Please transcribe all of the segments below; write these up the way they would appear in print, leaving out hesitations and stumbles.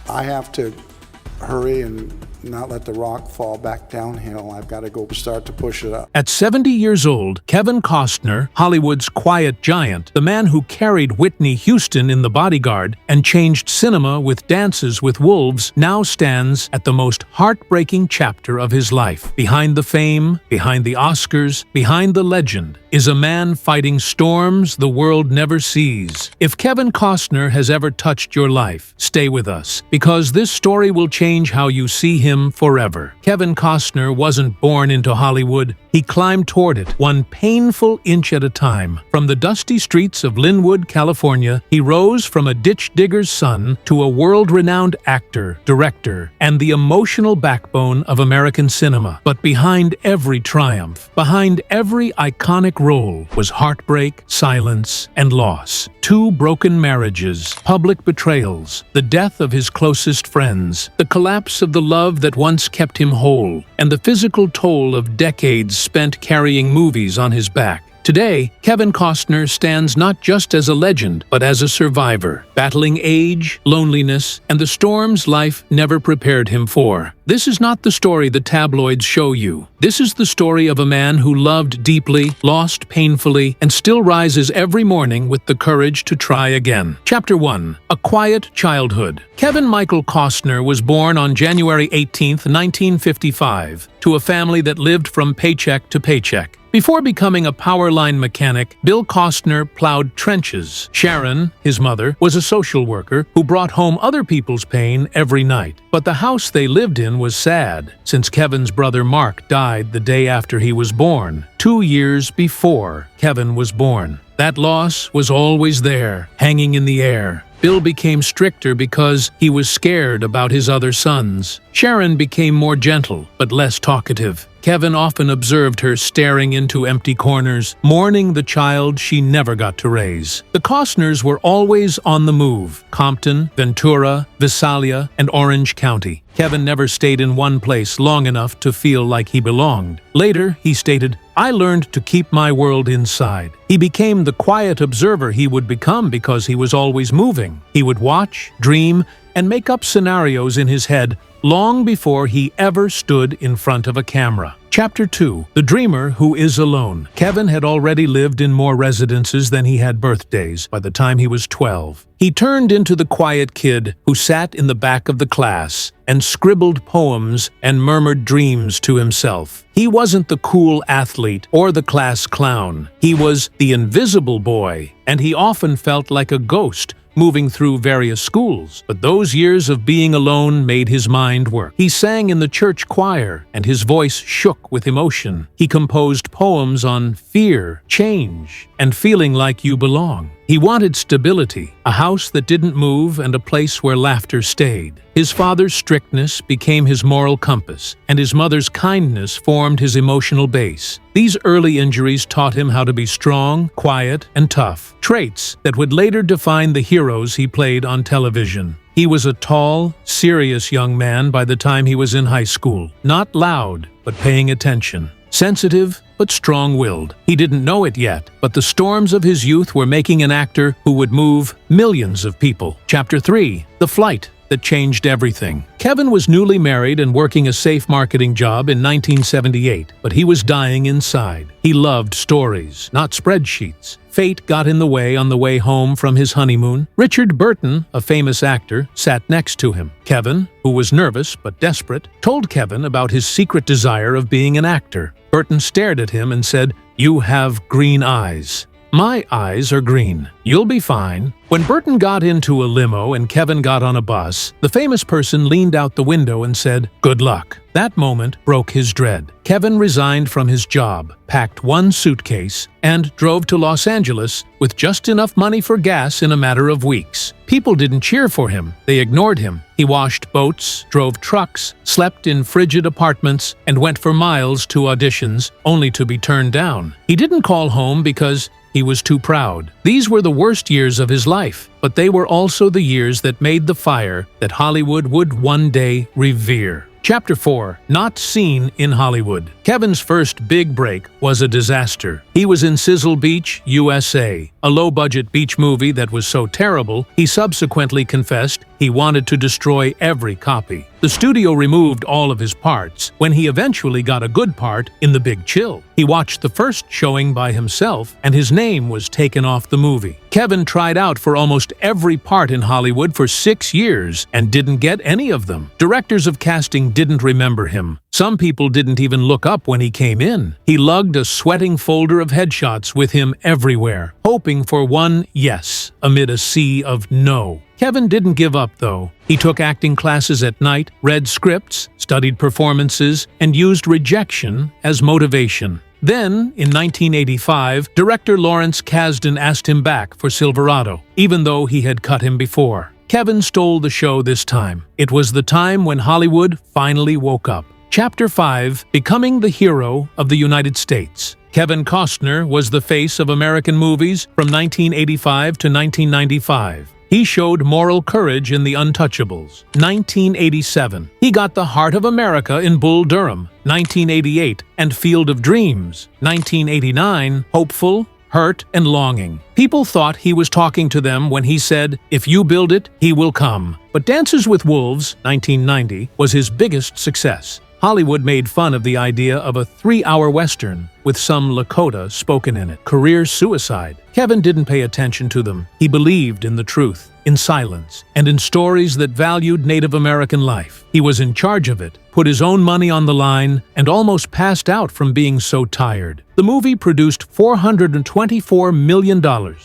I have to hurry and not let the rock fall back downhill. I've got to go start to push it up. At 70 years old, Kevin Costner, Hollywood's quiet giant, the man who carried Whitney Houston in The Bodyguard and changed cinema with Dances with Wolves, now stands at the most heartbreaking chapter of his life. Behind the fame, behind the Oscars, behind the legend, is a man fighting storms the world never sees. If Kevin Costner has ever touched your life, stay with us, because this story will change how you see him forever. Kevin Costner wasn't born into Hollywood. He climbed toward it, one painful inch at a time. From the dusty streets of Linwood, California, he rose from a ditch digger's son to a world-renowned actor, director, and the emotional backbone of American cinema. But behind every triumph, behind every iconic role, was heartbreak, silence, and loss. 2 broken marriages, public betrayals, the death of his closest friends, the collapse of the love that once kept him whole, and the physical toll of decades spent carrying movies on his back. Today, Kevin Costner stands not just as a legend, but as a survivor, battling age, loneliness, and the storms life never prepared him for. This is not the story the tabloids show you. This is the story of a man who loved deeply, lost painfully, and still rises every morning with the courage to try again. Chapter 1. A Quiet Childhood. Kevin Michael Costner was born on January 18, 1955, to a family that lived from paycheck to paycheck. Before becoming a power line mechanic, Bill Costner plowed trenches. Sharon, his mother, was a social worker who brought home other people's pain every night. But the house they lived in was sad, since Kevin's brother Mark died the day after he was born, 2 years before Kevin was born. That loss was always there, hanging in the air. Bill became stricter because he was scared about his other sons. Sharon became more gentle, but less talkative. Kevin often observed her staring into empty corners, mourning the child she never got to raise. The Costners were always on the move: Compton, Ventura, Visalia, and Orange County. Kevin never stayed in one place long enough to feel like he belonged. Later, he stated, "I learned to keep my world inside." He became the quiet observer he would become because he was always moving. He would watch, dream, and make up scenarios in his head long before he ever stood in front of a camera. Chapter 2. The Dreamer Who Is Alone. Kevin had already lived in more residences than he had birthdays by the time he was 12. He turned into the quiet kid who sat in the back of the class and scribbled poems and murmured dreams to himself. He wasn't the cool athlete or the class clown. He was the invisible boy, and he often felt like a ghost moving through various schools. But those years of being alone made his mind work. He sang in the church choir, and his voice shook with emotion. He composed poems on fear, change, and feeling like you belong. He wanted stability, a house that didn't move and a place where laughter stayed. His father's strictness became his moral compass, and his mother's kindness formed his emotional base. These early injuries taught him how to be strong, quiet, and tough, traits that would later define the heroes he played on television. He was a tall, serious young man by the time he was in high school, not loud, but paying attention. Sensitive, but strong-willed. He didn't know it yet, but the storms of his youth were making an actor who would move millions of people. Chapter 3. The Flight That Changed Everything. Kevin was newly married and working a safe marketing job in 1978, but he was dying inside. He loved stories, not spreadsheets. Fate got in the way on the way home from his honeymoon. Richard Burton, a famous actor, sat next to him. Kevin, who was nervous but desperate, told Kevin about his secret desire of being an actor. Burton stared at him and said, "You have green eyes." "My eyes are green. You'll be fine." When Burton got into a limo and Kevin got on a bus, the famous person leaned out the window and said, "Good luck." That moment broke his dread. Kevin resigned from his job, packed one suitcase, and drove to Los Angeles with just enough money for gas in a matter of weeks. People didn't cheer for him. They ignored him. He washed boats, drove trucks, slept in frigid apartments, and went for miles to auditions, only to be turned down. He didn't call home because he was too proud. These were the worst years of his life, but they were also the years that made the fire that Hollywood would one day revere. Chapter 4. Not Seen in Hollywood. Kevin's first big break was a disaster. He was in Sizzle Beach, USA, a low-budget beach movie that was so terrible, he subsequently confessed He wanted to destroy every copy. The studio removed all of his parts when he eventually got a good part in The Big Chill. He watched the first showing by himself, and his name was taken off the movie. Kevin tried out for almost every part in Hollywood for 6 years and didn't get any of them. Directors of casting didn't remember him. Some people didn't even look up when he came in. He lugged a sweating folder of headshots with him everywhere, hoping for one yes amid a sea of no. Kevin didn't give up, though. He took acting classes at night, read scripts, studied performances, and used rejection as motivation. Then, in 1985, director Lawrence Kasdan asked him back for Silverado, even though he had cut him before. Kevin stole the show this time. It was the time when Hollywood finally woke up. Chapter 5: Becoming the Hero of the United States. Kevin Costner was the face of American movies from 1985 to 1995. He showed moral courage in The Untouchables. 1987. He got the heart of America in Bull Durham. 1988. And Field of Dreams. 1989. Hopeful, hurt, and longing. People thought he was talking to them when he said, "If you build it, he will come." But Dances with Wolves, 1990, was his biggest success. Hollywood made fun of the idea of a 3-hour Western with some Lakota spoken in it. Career suicide. Kevin didn't pay attention to them. He believed in the truth, in silence, and in stories that valued Native American life. He was in charge of it, put his own money on the line, and almost passed out from being so tired. The movie produced $424 million,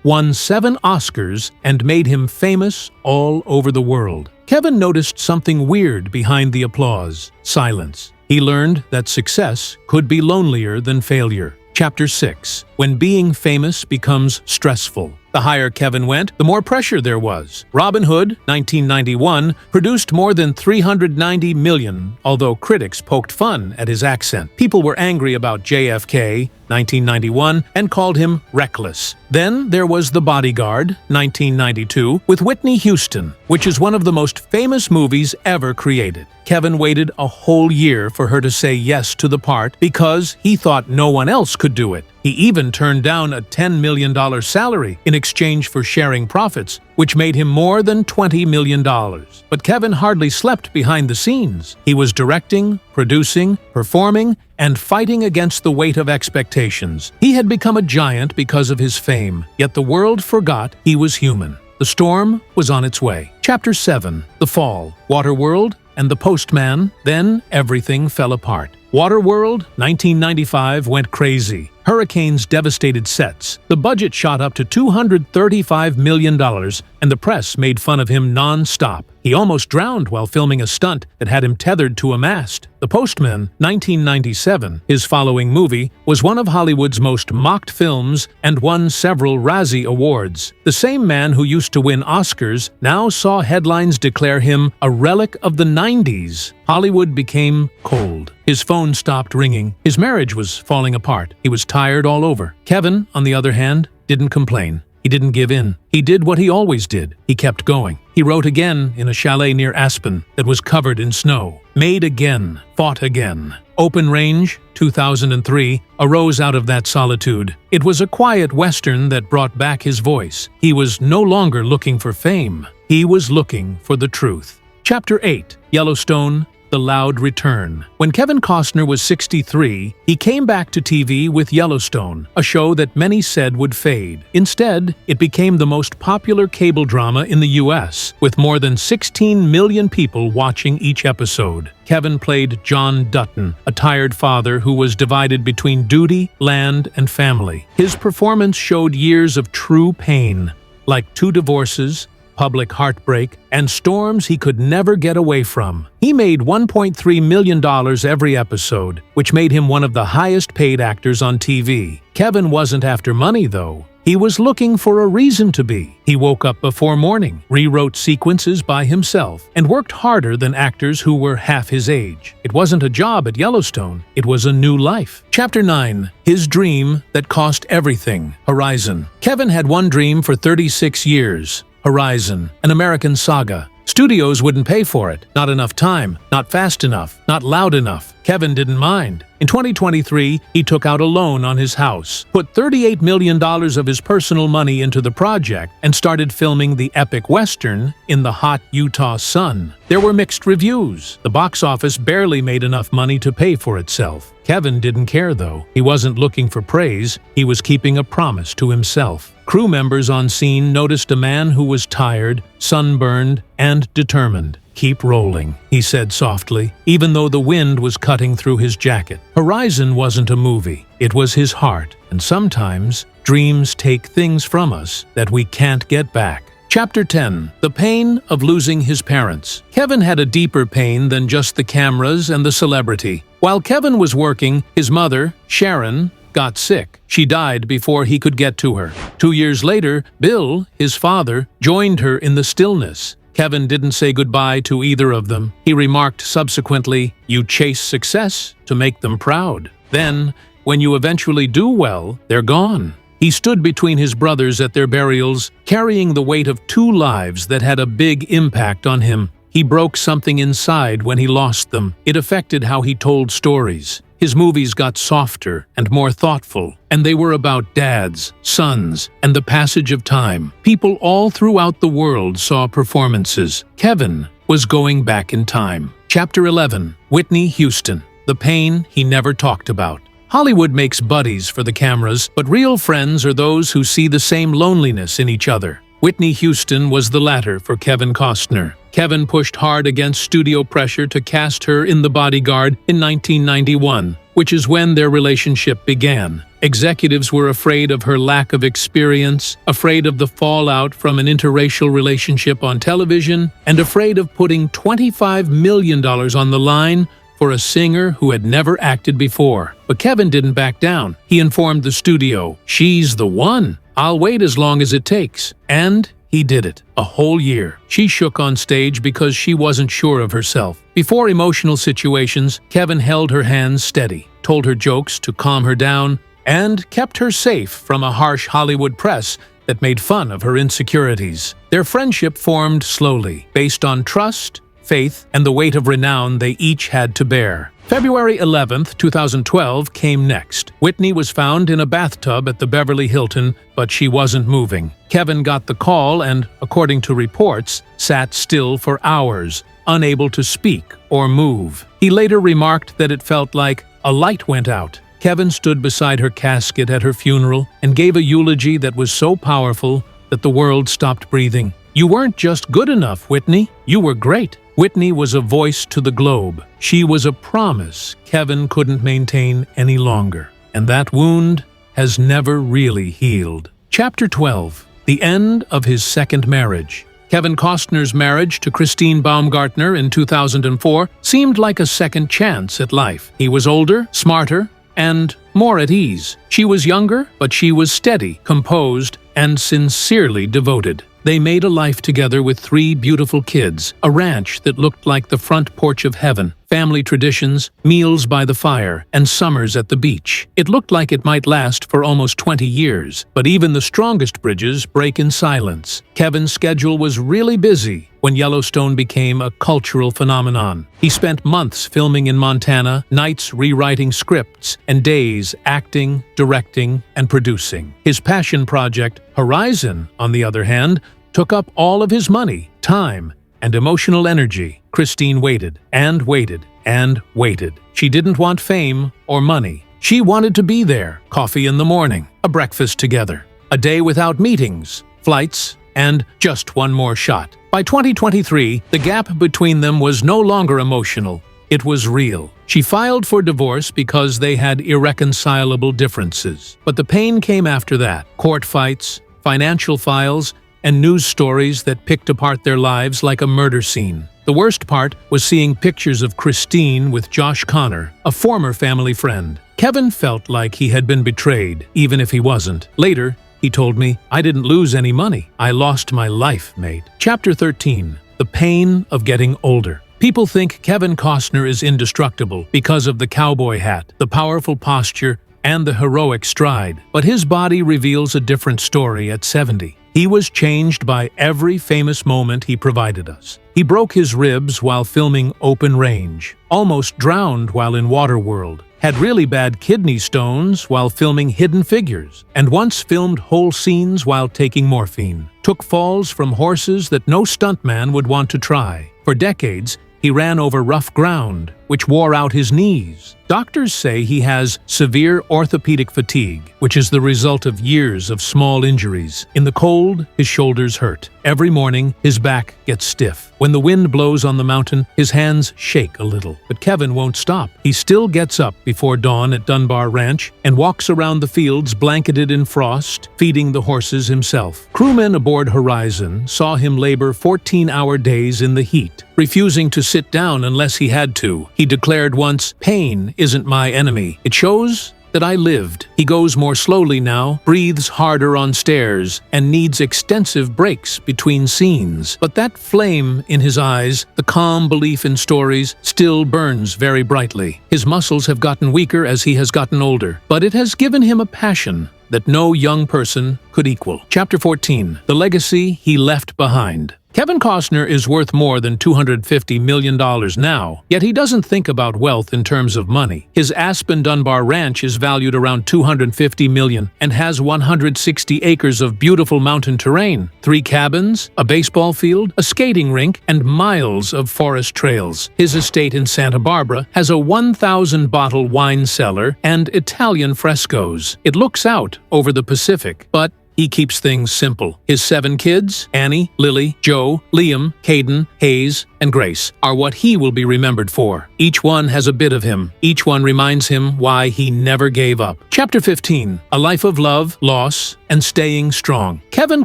won 7 Oscars, and made him famous all over the world. Kevin noticed something weird behind the applause: silence. He learned that success could be lonelier than failure. Chapter 6: When being famous becomes stressful. The higher Kevin went, the more pressure there was. Robin Hood, 1991, produced more than $390 million, although critics poked fun at his accent. People were angry about JFK, 1991, and called him reckless. Then there was The Bodyguard, 1992, with Whitney Houston, which is one of the most famous movies ever created. Kevin waited a whole year for her to say yes to the part because he thought no one else could do it. He even turned down a $10 million salary in exchange for sharing profits, which made him more than $20 million. But Kevin hardly slept behind the scenes. He was directing, producing, performing, and fighting against the weight of expectations. He had become a giant because of his fame, yet the world forgot he was human. The storm was on its way. Chapter 7: The Fall. Waterworld and The Postman. Then everything fell apart. Waterworld, 1995, went crazy. Hurricanes devastated sets. The budget shot up to $235 million, and the press made fun of him non-stop. He almost drowned while filming a stunt that had him tethered to a mast. The Postman, 1997, his following movie, was one of Hollywood's most mocked films and won several Razzie Awards. The same man who used to win Oscars now saw headlines declare him a relic of the 90s. Hollywood became cold. His phone stopped ringing. His marriage was falling apart. He was tired all over. Kevin, on the other hand, didn't complain. He didn't give in. He did what he always did. He kept going. He wrote again in a chalet near Aspen that was covered in snow. Made again. Fought again. Open Range, 2003, arose out of that solitude. It was a quiet Western that brought back his voice. He was no longer looking for fame. He was looking for the truth. Chapter 8: Yellowstone, The Loud Return. When Kevin Costner was 63, he came back to TV with Yellowstone, a show that many said would fade. Instead, it became the most popular cable drama in the U.S., with more than 16 million people watching each episode. Kevin played John Dutton, a tired father who was divided between duty, land, and family. His performance showed years of true pain, like 2 divorces, public heartbreak, and storms he could never get away from. He made $1.3 million every episode, which made him one of the highest-paid actors on TV. Kevin wasn't after money, though. He was looking for a reason to be. He woke up before morning, rewrote sequences by himself, and worked harder than actors who were half his age. It wasn't a job at Yellowstone, it was a new life. Chapter 9: His Dream That Cost Everything. Horizon. Kevin had one dream for 36 years. Horizon, an American saga, Studios wouldn't pay for it. Not enough time, not fast enough, not loud enough. Kevin didn't mind. In 2023, he took out a loan on his house, put $38 million of his personal money into the project, and started filming the epic Western in the hot Utah sun. There were mixed reviews. The box office barely made enough money to pay for itself. Kevin didn't care, though. He wasn't looking for praise. He was keeping a promise to himself. Crew members on scene noticed a man who was tired, sunburned, and determined. "Keep rolling," he said softly, even though the wind was cutting through his jacket. Horizon wasn't a movie. It was his heart. And sometimes, dreams take things from us that we can't get back. Chapter 10. The Pain of Losing His Parents. Kevin had a deeper pain than just the cameras and the celebrity. While Kevin was working, his mother, Sharon, got sick. She died before he could get to her. 2 years later, Bill, his father, joined her in the stillness. Kevin didn't say goodbye to either of them. He remarked subsequently, "You chase success to make them proud. Then, when you eventually do well, they're gone." He stood between his brothers at their burials, carrying the weight of 2 lives that had a big impact on him. He broke something inside when he lost them. It affected how he told stories. His movies got softer and more thoughtful, and they were about dads, sons, and the passage of time. People all throughout the world saw performances. Kevin was going back in time. Chapter 11. Whitney Houston. The pain he never talked about. Hollywood makes buddies for the cameras, but real friends are those who see the same loneliness in each other. Whitney Houston was the latter for Kevin Costner. Kevin pushed hard against studio pressure to cast her in The Bodyguard in 1991, which is when their relationship began. Executives were afraid of her lack of experience, afraid of the fallout from an interracial relationship on television, and afraid of putting $25 million on the line for a singer who had never acted before. But Kevin didn't back down. He informed the studio, "She's the one. I'll wait as long as it takes." And he did it. A whole year. She shook on stage because she wasn't sure of herself. Before emotional situations, Kevin held her hands steady, told her jokes to calm her down, and kept her safe from a harsh Hollywood press that made fun of her insecurities. Their friendship formed slowly, based on trust, faith, and the weight of renown they each had to bear. February 11th, 2012 came next. Whitney was found in a bathtub at the Beverly Hilton, but she wasn't moving. Kevin got the call and, according to reports, sat still for hours, unable to speak or move. He later remarked that it felt like a light went out. Kevin stood beside her casket at her funeral and gave a eulogy that was so powerful that the world stopped breathing. "You weren't just good enough, Whitney. You were great." Whitney was a voice to the globe. She was a promise Kevin couldn't maintain any longer. And that wound has never really healed. Chapter 12. The End of His Second Marriage. Kevin Costner's marriage to Christine Baumgartner in 2004 seemed like a second chance at life. He was older, smarter, and more at ease. She was younger, but she was steady, composed, and sincerely devoted. They made a life together with 3 beautiful kids, a ranch that looked like the front porch of heaven, family traditions, meals by the fire, and summers at the beach. It looked like it might last for almost 20 years, but even the strongest bridges break in silence. Kevin's schedule was really busy when Yellowstone became a cultural phenomenon. He spent months filming in Montana, nights rewriting scripts, and days acting, directing, and producing. His passion project, Horizon, on the other hand, took up all of his money, time, and emotional energy. Christine waited, and waited, and waited. She didn't want fame or money. She wanted to be there, coffee in the morning, a breakfast together, a day without meetings, flights, and just one more shot. By 2023, the gap between them was no longer emotional. It was real. She filed for divorce because they had irreconcilable differences. But the pain came after that. Court fights, financial files, and news stories that picked apart their lives like a murder scene. The worst part was seeing pictures of Christine with Josh Connor, a former family friend. Kevin felt like he had been betrayed, even if he wasn't. Later, he told me, "I didn't lose any money. I lost my life, mate." Chapter 13. The Pain of Getting Older. People think Kevin Costner is indestructible because of the cowboy hat, the powerful posture, and the heroic stride. But his body reveals a different story at 70. He was changed by every famous moment he provided us. He broke his ribs while filming Open Range, almost drowned while in Waterworld, had really bad kidney stones while filming Hidden Figures, and once filmed whole scenes while taking morphine. Took falls from horses that no stuntman would want to try. For decades, he ran over rough ground, which wore out his knees. Doctors say he has severe orthopedic fatigue, which is the result of years of small injuries. In the cold, his shoulders hurt. Every morning, his back gets stiff. When the wind blows on the mountain, his hands shake a little. But Kevin won't stop. He still gets up before dawn at Dunbar Ranch and walks around the fields blanketed in frost, feeding the horses himself. Crewmen aboard Horizon saw him labor 14-hour days in the heat, refusing to sit down unless he had to. He declared once, "Pain isn't my enemy. It shows that I lived." He goes more slowly now, breathes harder on stairs, and needs extensive breaks between scenes. But that flame in his eyes, the calm belief in stories, still burns very brightly. His muscles have gotten weaker as he has gotten older, but it has given him a passion that no young person could equal. Chapter 14. The Legacy He Left Behind. Kevin Costner is worth more than $250 million now, yet he doesn't think about wealth in terms of money. His Aspen Dunbar Ranch is valued around $250 million and has 160 acres of beautiful mountain terrain, 3 cabins, a baseball field, a skating rink, and miles of forest trails. His estate in Santa Barbara has a 1,000-bottle wine cellar and Italian frescoes. It looks out over the Pacific, but he keeps things simple. His 7 kids, Annie, Lily, Joe, Liam, Caden, Hayes, and Grace, are what he will be remembered for. Each one has a bit of him. Each one reminds him why he never gave up. Chapter 15. A Life of Love, Loss, and Staying Strong. Kevin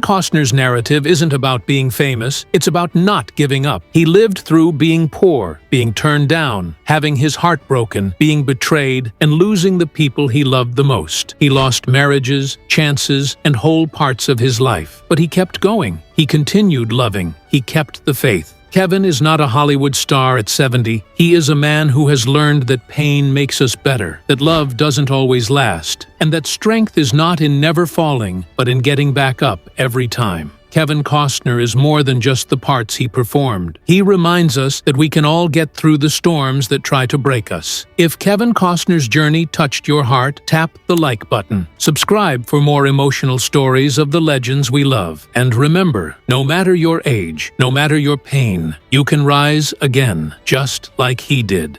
Costner's narrative isn't about being famous, it's about not giving up. He lived through being poor, being turned down, having his heart broken, being betrayed, and losing the people he loved the most. He lost marriages, chances, and whole parts of his life. But he kept going. He continued loving. He kept the faith. Kevin is not a Hollywood star at 70. He is a man who has learned that pain makes us better, that love doesn't always last, and that strength is not in never falling, but in getting back up every time. Kevin Costner is more than just the parts he performed. He reminds us that we can all get through the storms that try to break us. If Kevin Costner's journey touched your heart, tap the like button. Subscribe for more emotional stories of the legends we love. And remember, no matter your age, no matter your pain, you can rise again, just like he did.